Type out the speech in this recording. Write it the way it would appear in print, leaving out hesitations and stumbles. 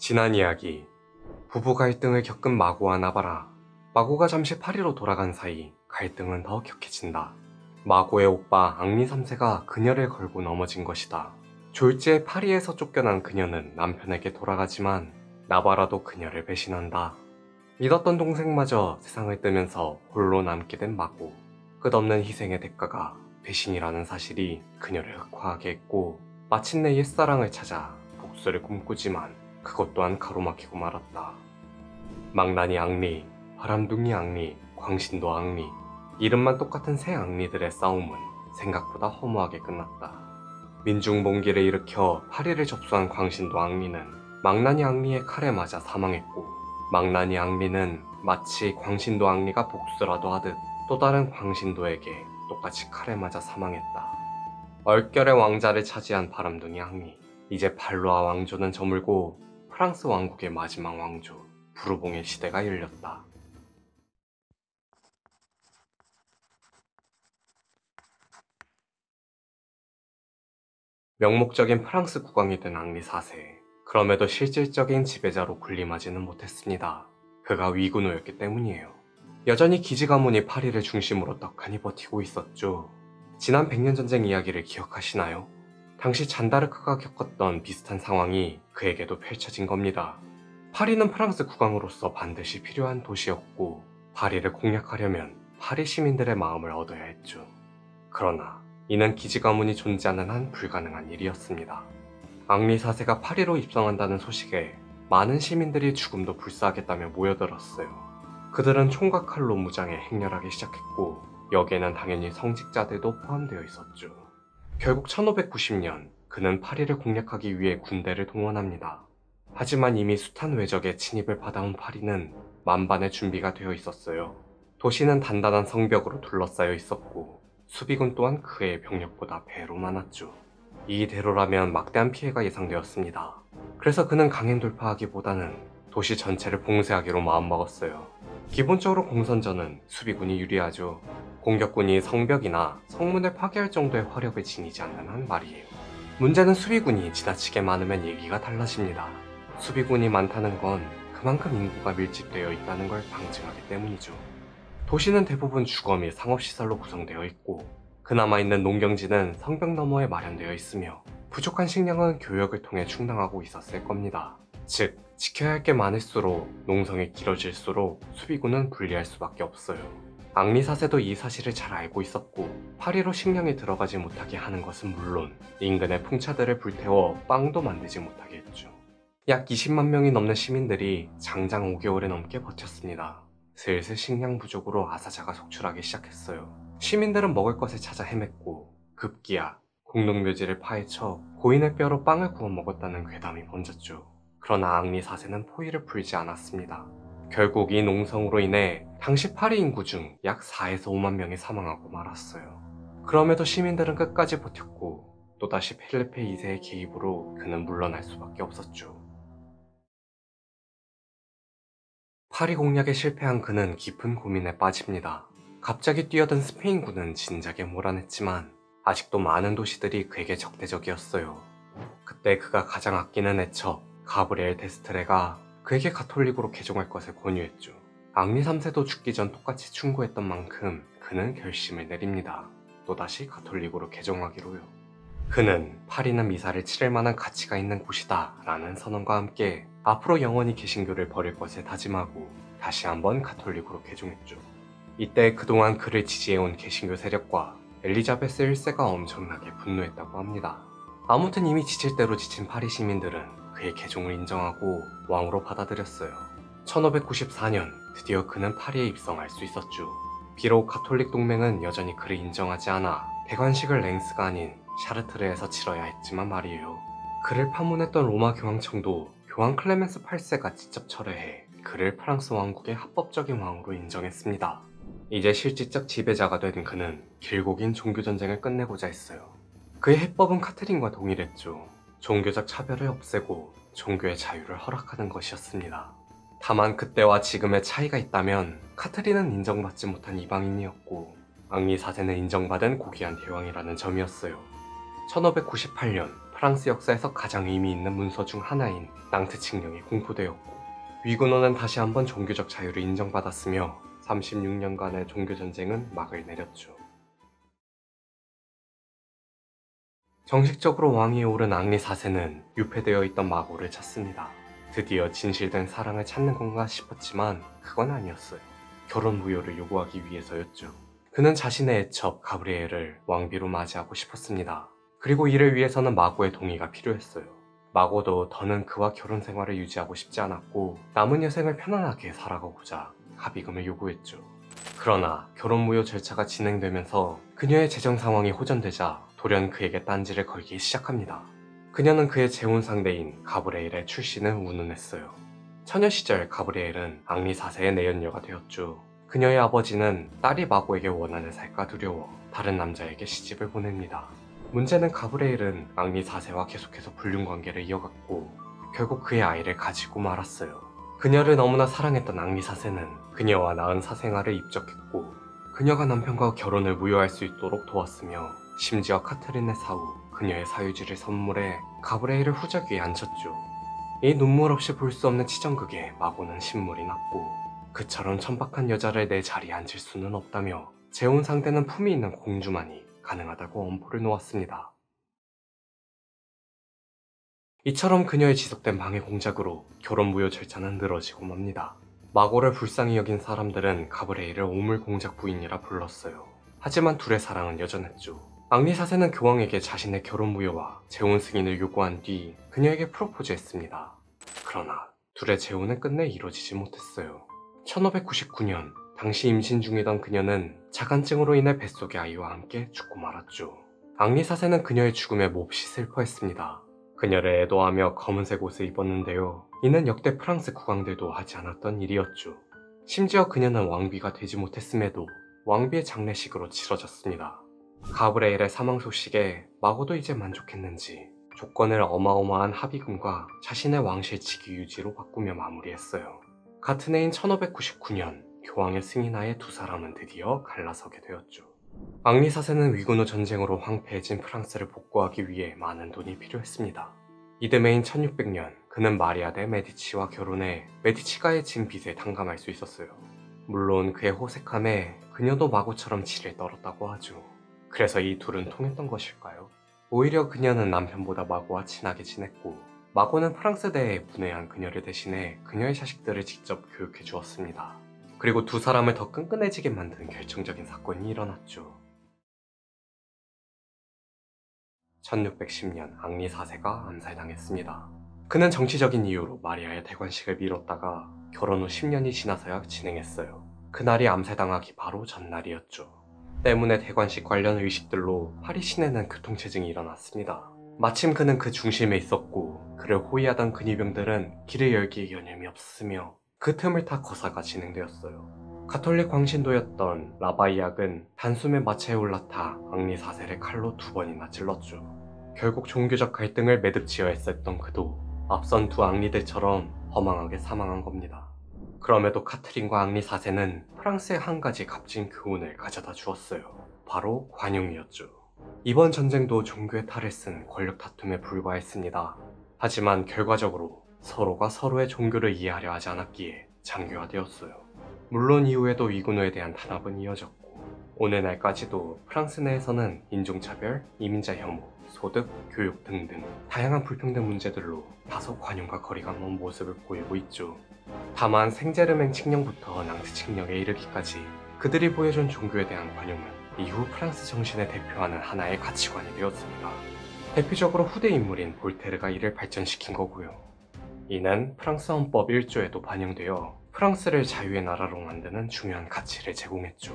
지난 이야기. 부부 갈등을 겪은 마고와 나바라. 마고가 잠시 파리로 돌아간 사이 갈등은 더 격해진다. 마고의 오빠 앙리 3세가 그녀를 걸고 넘어진 것이다. 졸지에 파리에서 쫓겨난 그녀는 남편에게 돌아가지만 나바라도 그녀를 배신한다. 믿었던 동생마저 세상을 뜨면서 홀로 남게 된 마고. 끝없는 희생의 대가가 배신이라는 사실이 그녀를 흑화하게 했고 마침내 옛사랑을 찾아 복수를 꿈꾸지만 그것 또한 가로막히고 말았다. 망나니 앙리, 바람둥이 앙리, 광신도 앙리. 이름만 똑같은 세 앙리들의 싸움은 생각보다 허무하게 끝났다. 민중봉기를 일으켜 파리를 접수한 광신도 앙리는 망나니 앙리의 칼에 맞아 사망했고, 망나니 앙리는 마치 광신도 앙리가 복수라도 하듯 또 다른 광신도에게 똑같이 칼에 맞아 사망했다. 얼결의 왕자를 차지한 바람둥이 앙리. 이제 발로아 왕조는 저물고 프랑스 왕국의 마지막 왕조 부르봉의 시대가 열렸다. 명목적인 프랑스 국왕이 된 앙리 4세. 그럼에도 실질적인 지배자로 군림하지는 못했습니다. 그가 위군호였기 때문이에요. 여전히 기지가문이 파리를 중심으로 떡하니 버티고 있었죠. 지난 100년 전쟁 이야기를 기억하시나요? 당시 잔다르크가 겪었던 비슷한 상황이 그에게도 펼쳐진 겁니다. 파리는 프랑스 국왕으로서 반드시 필요한 도시였고, 파리를 공략하려면 파리 시민들의 마음을 얻어야 했죠. 그러나 이는 기지가문이 존재하는 한 불가능한 일이었습니다. 앙리 4세가 파리로 입성한다는 소식에 많은 시민들이 죽음도 불사하겠다며 모여들었어요. 그들은 총과 칼로 무장해 행렬하기 시작했고, 여기에는 당연히 성직자들도 포함되어 있었죠. 결국 1590년 그는 파리를 공략하기 위해 군대를 동원합니다. 하지만 이미 숱한 외적의 침입을 받아온 파리는 만반의 준비가 되어 있었어요. 도시는 단단한 성벽으로 둘러싸여 있었고 수비군 또한 그의 병력보다 배로 많았죠. 이대로라면 막대한 피해가 예상되었습니다. 그래서 그는 강행 돌파하기보다는 도시 전체를 봉쇄하기로 마음먹었어요. 기본적으로 공선전은 수비군이 유리하죠. 공격군이 성벽이나 성문을 파괴할 정도의 화력을 지니지 않는 한 말이에요. 문제는 수비군이 지나치게 많으면 얘기가 달라집니다. 수비군이 많다는 건 그만큼 인구가 밀집되어 있다는 걸 방증하기 때문이죠. 도시는 대부분 주거 및 상업시설로 구성되어 있고, 그나마 있는 농경지는 성벽 너머에 마련되어 있으며 부족한 식량은 교역을 통해 충당하고 있었을 겁니다. 즉, 지켜야 할 게 많을수록 농성이 길어질수록 수비군은 불리할 수밖에 없어요. 앙리 4세도 이 사실을 잘 알고 있었고, 파리로 식량이 들어가지 못하게 하는 것은 물론 인근의 풍차들을 불태워 빵도 만들지 못하게 했죠. 약 20만 명이 넘는 시민들이 장장 5개월에 넘게 버텼습니다. 슬슬 식량 부족으로 아사자가 속출하기 시작했어요. 시민들은 먹을 것을 찾아 헤맸고, 급기야 공동묘지를 파헤쳐 고인의 뼈로 빵을 구워 먹었다는 괴담이 번졌죠. 그러나 앙리 4세는 포위를 풀지 않았습니다. 결국 이 농성으로 인해 당시 파리 인구 중 약 4에서 5만 명이 사망하고 말았어요. 그럼에도 시민들은 끝까지 버텼고, 또다시 펠리페 2세의 개입으로 그는 물러날 수밖에 없었죠. 파리 공략에 실패한 그는 깊은 고민에 빠집니다. 갑자기 뛰어든 스페인군은 진작에 몰아냈지만 아직도 많은 도시들이 그에게 적대적이었어요. 그때 그가 가장 아끼는 애처 가브리엘 데스트레가 그에게 가톨릭으로 개종할 것을 권유했죠. 앙리 3세도 죽기 전 똑같이 충고했던 만큼 그는 결심을 내립니다. 또다시 가톨릭으로 개종하기로요. 그는 파리는 미사를 치를 만한 가치가 있는 곳이다 라는 선언과 함께 앞으로 영원히 개신교를 버릴 것을 다짐하고 다시 한번 가톨릭으로 개종했죠. 이때 그동안 그를 지지해온 개신교 세력과 엘리자베스 1세가 엄청나게 분노했다고 합니다. 아무튼 이미 지칠 대로 지친 파리 시민들은 그의 개종을 인정하고 왕으로 받아들였어요. 1594년 드디어 그는 파리에 입성할 수 있었죠. 비록 가톨릭 동맹은 여전히 그를 인정하지 않아 대관식을 랭스가 아닌 샤르트르에서 치러야 했지만 말이에요. 그를 파문했던 로마 교황청도 교황 클레멘스 8세가 직접 철회해 그를 프랑스 왕국의 합법적인 왕으로 인정했습니다. 이제 실질적 지배자가 된 그는 길고 긴 종교전쟁을 끝내고자 했어요. 그의 해법은 카트린과 동일했죠. 종교적 차별을 없애고 종교의 자유를 허락하는 것이었습니다. 다만 그때와 지금의 차이가 있다면 카트린은 인정받지 못한 이방인이었고 앙리 4세는 인정받은 고귀한 대왕이라는 점이었어요. 1598년 프랑스 역사에서 가장 의미 있는 문서 중 하나인 낭트 칙령이 공포되었고, 위군호는 다시 한번 종교적 자유를 인정받았으며 36년간의 종교전쟁은 막을 내렸죠. 정식적으로 왕위에 오른 앙리 4세는 유폐되어 있던 마고를 찾습니다. 드디어 진실된 사랑을 찾는 건가 싶었지만 그건 아니었어요. 결혼 무효를 요구하기 위해서였죠. 그는 자신의 애첩 가브리엘을 왕비로 맞이하고 싶었습니다. 그리고 이를 위해서는 마고의 동의가 필요했어요. 마고도 더는 그와 결혼 생활을 유지하고 싶지 않았고 남은 여생을 편안하게 살아가고자 합의금을 요구했죠. 그러나 결혼 무효 절차가 진행되면서 그녀의 재정 상황이 호전되자 돌연 그에게 딴지를 걸기 시작합니다. 그녀는 그의 재혼 상대인 가브리엘의 출신을 운운했어요. 처녀 시절 가브리엘은 앙리 4세의 내연녀가 되었죠. 그녀의 아버지는 딸이 마고에게 원한을 살까 두려워 다른 남자에게 시집을 보냅니다. 문제는 가브리엘은 앙리 4세와 계속해서 불륜관계를 이어갔고 결국 그의 아이를 가지고 말았어요. 그녀를 너무나 사랑했던 앙리 4세는 그녀와 나은 사생활을 입적했고 그녀가 남편과 결혼을 무효할 수 있도록 도왔으며 심지어 카트린의 사후 그녀의 사유지를 선물해 가브리엘을 후적위에 앉혔죠. 이 눈물 없이 볼 수 없는 치정극에 마고는 신물이 났고 그처럼 천박한 여자를 내 자리에 앉힐 수는 없다며 재혼 상대는 품이 있는 공주만이 가능하다고 엄포를 놓았습니다. 이처럼 그녀의 지속된 방해 공작으로 결혼 무효 절차는 늘어지고 맙니다. 마고를 불쌍히 여긴 사람들은 가브리엘을 오물 공작 부인이라 불렀어요. 하지만 둘의 사랑은 여전했죠. 앙리 4세는 교황에게 자신의 결혼 무효와 재혼 승인을 요구한 뒤 그녀에게 프로포즈했습니다. 그러나 둘의 재혼은 끝내 이루어지지 못했어요. 1599년 당시 임신 중이던 그녀는 자간증으로 인해 뱃속의 아이와 함께 죽고 말았죠. 앙리 4세는 그녀의 죽음에 몹시 슬퍼했습니다. 그녀를 애도하며 검은색 옷을 입었는데요. 이는 역대 프랑스 국왕들도 하지 않았던 일이었죠. 심지어 그녀는 왕비가 되지 못했음에도 왕비의 장례식으로 치러졌습니다. 가브리엘의 사망 소식에 마고도 이제 만족했는지 조건을 어마어마한 합의금과 자신의 왕실직위 유지로 바꾸며 마무리했어요. 같은 해인 1599년 교황의 승인하에 두 사람은 드디어 갈라서게 되었죠. 앙리 4세는 위군호 전쟁으로 황폐해진 프랑스를 복구하기 위해 많은 돈이 필요했습니다. 이듬해인 1600년 그는 마리아 데 메디치와 결혼해 메디치가의 진 빚에 탕감할 수 있었어요. 물론 그의 호색함에 그녀도 마고처럼 질을 떨었다고 하죠. 그래서 이 둘은 통했던 것일까요? 오히려 그녀는 남편보다 마고와 친하게 지냈고 마고는 프랑스대에 문외한 그녀를 대신해 그녀의 자식들을 직접 교육해 주었습니다. 그리고 두 사람을 더 끈끈해지게 만든 결정적인 사건이 일어났죠. 1610년 앙리 4세가 암살당했습니다. 그는 정치적인 이유로 마리아의 대관식을 미뤘다가 결혼 후 10년이 지나서야 진행했어요. 그날이 암살당하기 바로 전날이었죠. 때문에 대관식 관련 의식들로 파리 시내는 교통체증이 일어났습니다. 마침 그는 그 중심에 있었고 그를 호위하던 근위병들은 길을 열기에 여념이 없었으며 그 틈을 타 거사가 진행되었어요. 가톨릭 광신도였던 라바이악은 단숨에 마차에 올라타 앙리 4세를 칼로 2번이나 찔렀죠. 결국 종교적 갈등을 매듭지어 했었던 그도 앞선 두 앙리들처럼 허망하게 사망한 겁니다. 그럼에도 카트린과 앙리 4세는 프랑스의 한 가지 값진 교훈을 가져다 주었어요. 바로 관용이었죠. 이번 전쟁도 종교의 탈을 쓴 권력 다툼에 불과했습니다. 하지만 결과적으로 서로가 서로의 종교를 이해하려 하지 않았기에 장교화되었어요. 물론 이후에도 위군호에 대한 탄압은 이어졌고 오늘날까지도 프랑스 내에서는 인종차별, 이민자 혐오, 소득, 교육 등등 다양한 불평등 문제들로 다소 관용과 거리가 먼 모습을 보이고 있죠. 다만 생제르맹 칙령부터 낭트 칙령에 이르기까지 그들이 보여준 종교에 대한 관용은 이후 프랑스 정신을 대표하는 하나의 가치관이 되었습니다. 대표적으로 후대 인물인 볼테르가 이를 발전시킨 거고요. 이는 프랑스 헌법 1조에도 반영되어 프랑스를 자유의 나라로 만드는 중요한 가치를 제공했죠.